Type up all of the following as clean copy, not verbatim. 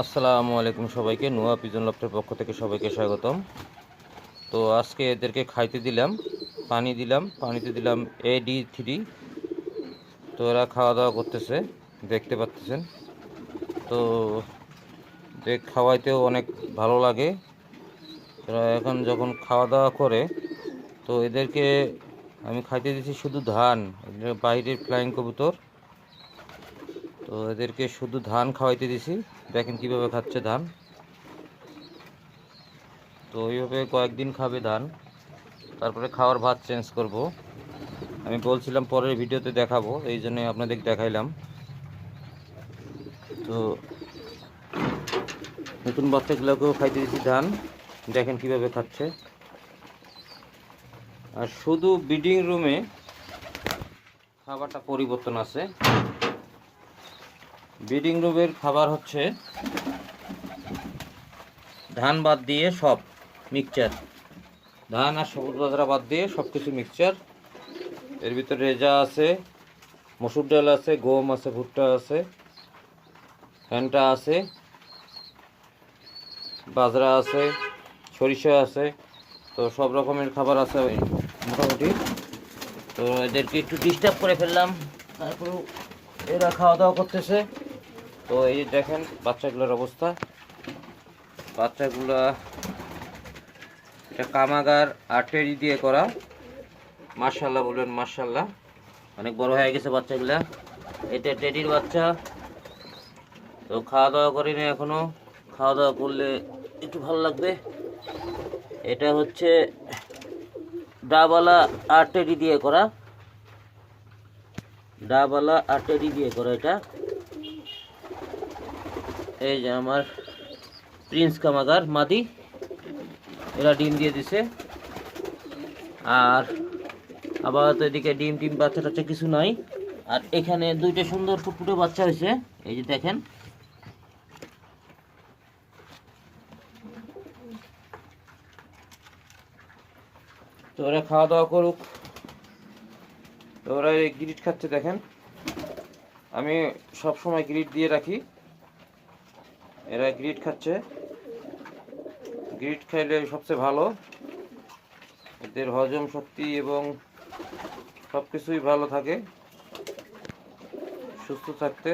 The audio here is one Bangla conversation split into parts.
আসসালামু আলাইকুম সবাইকে। নোয়া পিজন লফটের পক্ষ থেকে সবাইকে স্বাগতম। তো আজকে এদেরকে খাইতে দিলাম, পানিতে দিলাম AD3। তো এরা খাওয়া দাওয়া করতেছে, দেখতে পাচ্ছেন। তো খাওয়াইতেও অনেক ভালো লাগে। এরা এখন যখন খাওয়া দাওয়া করে, তো এদেরকে আমি খাইতে দিচ্ছি শুধু ধান। বাইরের ফ্লাইং কবুতর, তো এদেরকে শুধু ধান খাওয়াইতে দিছি। দেখেন কিভাবে খাচ্ছে ধান। তো ওইভাবে কয়েকদিন খাবে ধান, তারপরে খাওয়ার ভাত চেঞ্জ করব। আমি বলছিলাম পরের ভিডিওতে দেখাবো, এই জন্য আপনাদের দেখাইলাম। তো নতুন বাচ্চাগুলোকেও খাইতে দিচ্ছি ধান, দেখেন কিভাবে খাচ্ছে। আর শুধু ব্রিডিং রুমে খাবারটা পরিবর্তন আছে। ব্রিডিং রুমের খাবার হচ্ছে ধান বাদ দিয়ে সব মিক্সচার, ধান আর সবুজ বাজরা বাদ দিয়ে সব কিছু মিক্সচার। এর ভিতরে রেজা আছে, মসুর ডাল আছে, গম আছে, ভুট্টা আছে, ফ্যানটা আছে, বাজরা আছে, সরিষা আছে। তো সব রকমের খাবার আছে মোটামুটি। তো এদেরকে একটু ডিস্টার্ব করে ফেললাম, তারপরেও এরা খাওয়া দাওয়া করতেছে। তো এই দেখেন বাচ্চাগুলোর অবস্থা। বাচ্চাগুলা এটা কামাগার আর্টারি দিয়ে করা। মাশাআল্লাহ বলবেন, মাশাআল্লাহ, অনেক বড় হয়ে গেছে বাচ্চাগুলা। এটা টেডির বাচ্চা। তো খাওয়া দাওয়া করিনি এখনো, খাওয়া দাওয়া করলে একটু ভালো লাগবে। এটা হচ্ছে ডাবওয়ালা আর্টারি দিয়ে করা, ডাবওয়ালা আর্টারি দিয়ে করা এটা। এই যে আমার প্রিন্স কামাগার মাদি, এরা ডিম দিয়ে দিছে। আর আপাতত এদিকে ডিম বাচ্চা টাচ্চা কিছু নাই। আর এখানে দুইটা সুন্দর ফুটফুটে বাচ্চা হয়েছে, এই যে দেখেন। তো ওরা খাওয়া দাওয়া করুক। তো ওরা গ্রিট খাচ্ছে দেখেন। আমি সব সময় গ্রিট দিয়ে রাখি, এরা গ্রিট খাচ্ছে। গ্রিট খাইলে সবচেয়ে ভালো, এদের হজম শক্তি এবং সব কিছুই ভালো থাকে সুস্থ থাকতে।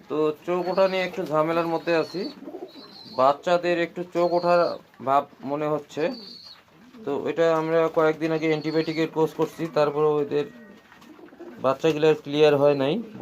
তো চোখ ওঠা নিয়ে একটু ঝামেলার মধ্যে আছি, বাচ্চাদের একটু চোখ ওঠার ভাব মনে হচ্ছে। তো এটা আমরা কয়েকদিন আগে অ্যান্টিবায়োটিকের কোর্স করছি, তারপরেও এদের বাচ্চাগুলোর ক্লিয়ার হয় নাই।